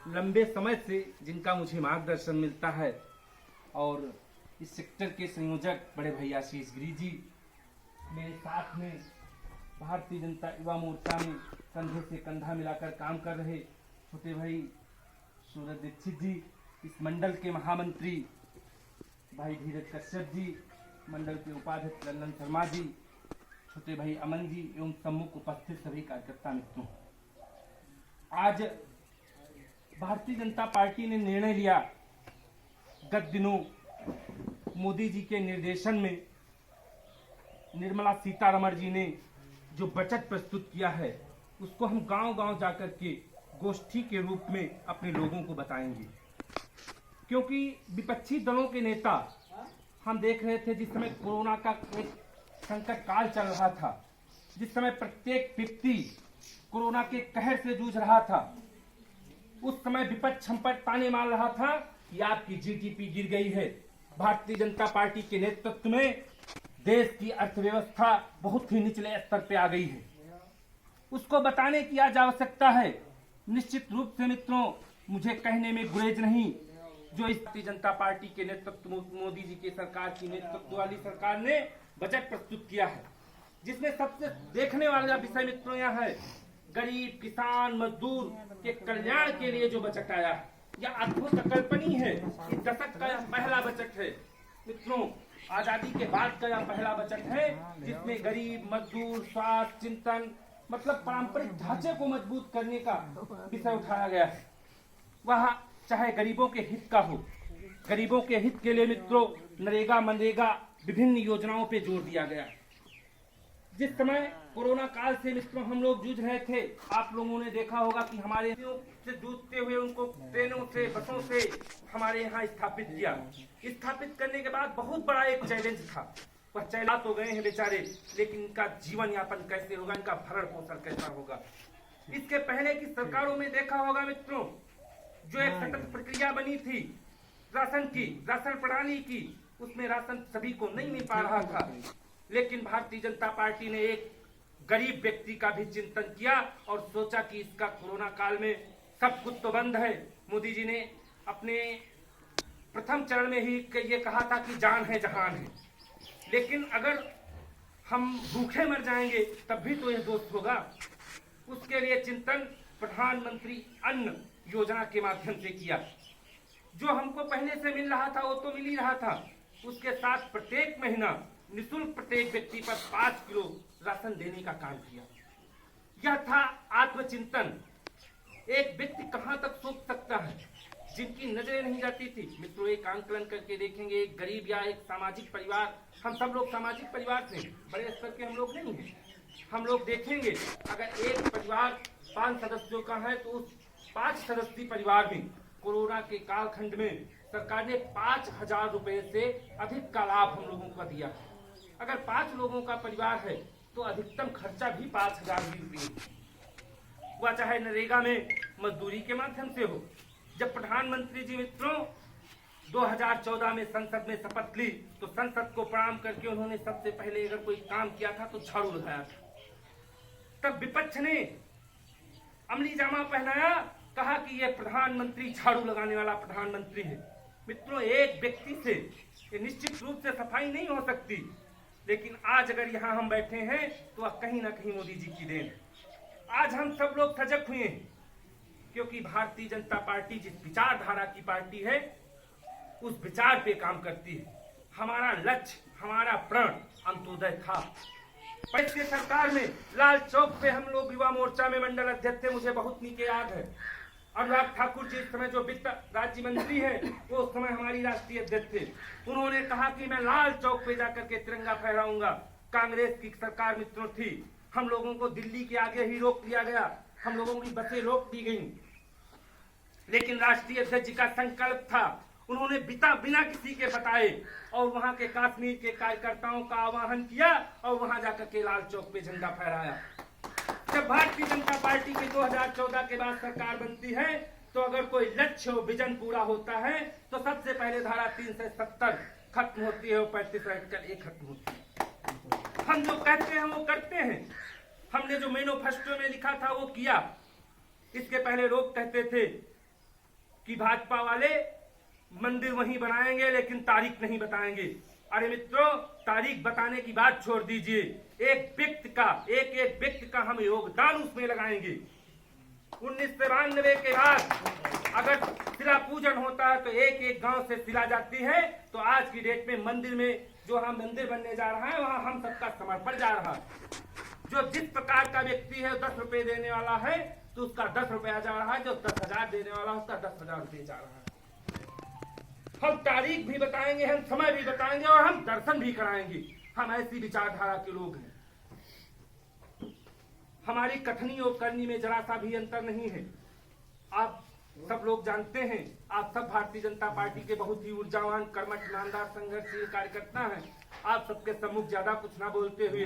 लंबे समय से जिनका मुझे मार्गदर्शन मिलता है, और इस सेक्टर के संयोजक बड़े भैया आशीष गिरी जी मेरे साथ में भारतीय जनता युवा मोर्चा में कंधे से कंधा मिलाकर काम कर रहे छोटे भाई सूरज दीक्षित जी, इस मंडल के महामंत्री भाई धीरज कश्यप जी, मंडल के उपाध्यक्ष लल्लन शर्मा जी, छोटे भाई अमन जी एवं सम्मुख उपस्थित सभी कार्यकर्ता मित्रों, आज भारतीय जनता पार्टी ने निर्णय लिया। गत दिनों मोदी जी के निर्देशन में निर्मला सीतारमण जी ने जो बजट प्रस्तुत किया है उसको हम गांव-गांव जाकर के गोष्ठी के रूप में अपने लोगों को बताएंगे, क्योंकि विपक्षी दलों के नेता हम देख रहे थे जिस समय कोरोना का एक संकट काल चल रहा था, जिस समय प्रत्येक व्यक्ति कोरोना के कहर से जूझ रहा था, उस समय विपक्ष हम पर ताने मार रहा था कि आपकी जीडीपी गिर गई है। भारतीय जनता पार्टी के नेतृत्व में देश की अर्थव्यवस्था बहुत ही निचले स्तर पे आ गई है। उसको बताने की आज आवश्यकता है। निश्चित रूप से मित्रों, मुझे कहने में गुरेज नहीं, जो इस भारतीय जनता पार्टी के नेतृत्व मोदी जी की सरकार की नेतृत्व वाली सरकार ने बजट प्रस्तुत किया है, जिसमें सबसे देखने वाला विषय मित्रों यह है गरीब किसान मजदूर के कल्याण के लिए जो बजट आया है, यह अद्भुत अकल्पनीय है। इस दशक का यह पहला बजट है मित्रों, आजादी के बाद का यह पहला बजट है जिसमें गरीब मजदूर स्वास्थ्य चिंतन मतलब पारंपरिक ढांचे को मजबूत करने का विषय उठाया गया है। वह चाहे गरीबों के हित का हो, गरीबों के हित के लिए मित्रों नरेगा मनरेगा विभिन्न योजनाओं पे जोर दिया गया। जिस समय कोरोना काल से मित्रों हम लोग जूझ रहे थे, आप लोगों ने देखा होगा कि हमारे से जूझते हुए उनको ट्रेनों से बसों से हमारे यहाँ स्थापित किया। स्थापित करने के बाद बहुत बड़ा एक चैलेंज था, वह चला तो गए हैं बेचारे, लेकिन इनका जीवन यापन कैसे होगा, इनका भरण पोषण कैसा होगा। इसके पहले की सरकारों में देखा होगा मित्रों, जो एक सतत प्रक्रिया बनी थी राशन की, राशन प्रणाली की, उसमें राशन सभी को नहीं मिल पा रहा था, लेकिन भारतीय जनता पार्टी ने एक गरीब व्यक्ति का भी चिंतन किया और सोचा कि इसका कोरोना काल में सब कुछ तो बंद है। मोदी जी ने अपने प्रथम चरण में ही ये कहा था कि जान है जहान है, लेकिन अगर हम भूखे मर जाएंगे तब भी तो यह दोस्त होगा। उसके लिए चिंतन प्रधानमंत्री अन्न योजना के माध्यम से किया। जो हमको पहले से मिल रहा था वो तो मिल ही रहा था, उसके साथ प्रत्येक महीना निःशुल्क प्रत्येक व्यक्ति पर 5 किलो राशन देने का काम किया। यह था आत्मचिंतन। एक व्यक्ति कहां तक सोच सकता है, जिनकी नजरें नहीं जाती थी मित्रों, एक आंकलन करके देखेंगे, एक गरीब या एक सामाजिक परिवार, हम सब लोग सामाजिक परिवार से, बड़े स्तर के हम लोग नहीं हैं। हम लोग देखेंगे अगर एक परिवार 5 सदस्यों का है तो उस 5 सदस्यीय परिवार में कोरोना के कालखंड में सरकार ने 5,000 रुपए से अधिक का लाभ हम लोगों को दिया। अगर 5 लोगों का परिवार है तो अधिकतम खर्चा भी 5,000 रुपये, वह चाहे नरेगा में मजदूरी के माध्यम से हो। जब प्रधानमंत्री जी मित्रों 2014 में संसद में शपथ ली तो संसद को प्रणाम करके उन्होंने सबसे पहले अगर कोई काम किया था तो झाड़ू लगाया था। तब विपक्ष ने अमली जामा पहनाया, कहा कि यह प्रधानमंत्री झाड़ू लगाने वाला प्रधानमंत्री है। मित्रों, एक व्यक्ति से निश्चित रूप से सफाई नहीं हो सकती, लेकिन आज अगर यहाँ हम बैठे हैं तो वह कहीं ना कहीं मोदी जी की देन है। आज हम सब लोग सजग हुए हैं क्योंकि भारतीय जनता पार्टी जिस विचारधारा की पार्टी है उस विचार पे काम करती है। हमारा लक्ष्य, हमारा प्रण अंत्योदय था। पिछली सरकार में लाल चौक पे हम लोग युवा मोर्चा में मंडल अध्यक्ष थे, मुझे बहुत नीचे याद है। अनुराग ठाकुर जी इस समय जो वित्त राज्य मंत्री है वो उस समय हमारी राष्ट्रीय अध्यक्ष थे। उन्होंने कहा कि मैं लाल चौक पे जाकर के तिरंगा फहराऊंगा। कांग्रेस की सरकार मित्रों थी, हम लोगों को दिल्ली के आगे ही रोक दिया गया, हम लोगों की बसें रोक दी गई, लेकिन राष्ट्रीय अध्यक्ष जी का संकल्प था, उन्होंने बिना किसी के बताए और वहां के कश्मीर के कार्यकर्ताओं का आह्वान किया और वहां जाकर के लाल चौक पे झंडा फहराया। जब भारतीय जनता पार्टी की 2014 के बाद सरकार बनती है तो अगर कोई लक्ष्य और विजन पूरा होता है तो सबसे पहले धारा 370 खत्म होती है और 35 हटकर एक खत्म होती है। हम जो कहते हैं वो करते हैं। हमने जो मैनिफेस्टो में लिखा था वो किया। इसके पहले लोग कहते थे कि भाजपा वाले मंदिर वहीं बनाएंगे लेकिन तारीख नहीं बताएंगे। अरे मित्रों, तारीख बताने की बात छोड़ दीजिए, एक व्यक्ति का हम योगदान उसमें लगाएंगे। 1992 के बाद अगर शिला पूजन होता है तो एक गांव से शिला जाती है, तो आज की डेट में मंदिर में जो हम मंदिर बनने जा रहा है वहां हम सबका समर्पण जा रहा है। जो जिस प्रकार का व्यक्ति है 10 रुपए देने वाला है तो उसका 10 रुपया जा रहा है, जो 10,000 देने वाला है उसका 10,000 रुपये जा रहा है। हम तारीख भी बताएंगे, हम समय भी बताएंगे और हम दर्शन भी कराएंगे। हम ऐसी विचारधारा के लोग हैं। हमारी कथनी और करनी में जरा सा भी अंतर नहीं है। आप सब लोग जानते हैं, आप सब भारतीय जनता पार्टी के बहुत ही ऊर्जावान, कर्मठ, ईमानदार, संघर्षशील कार्यकर्ता हैं। आप सबके सम्मुख ज्यादा कुछ ना बोलते हुए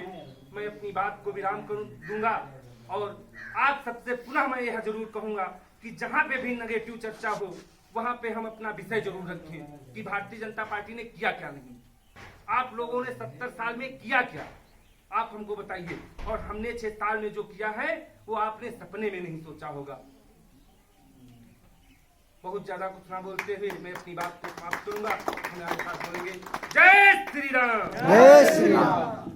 मैं अपनी बात को विराम दूंगा और आप सबसे पुनः मैं यह जरूर कहूंगा कि जहां पे भी नेगेटिव चर्चा हो वहां पे हम अपना विषय जरूर रखें कि भारतीय जनता पार्टी ने किया क्या नहीं। आप लोगों ने 70 साल में किया क्या, आप हमको बताइए। और हमने 6 साल में जो किया है वो आपने सपने में नहीं सोचा होगा। बहुत ज्यादा कुछ ना बोलते हुए मैं अपनी बात को समाप्त करूंगा। हमारे साथ बोलेंगे जय श्री राम। जय श्री राम।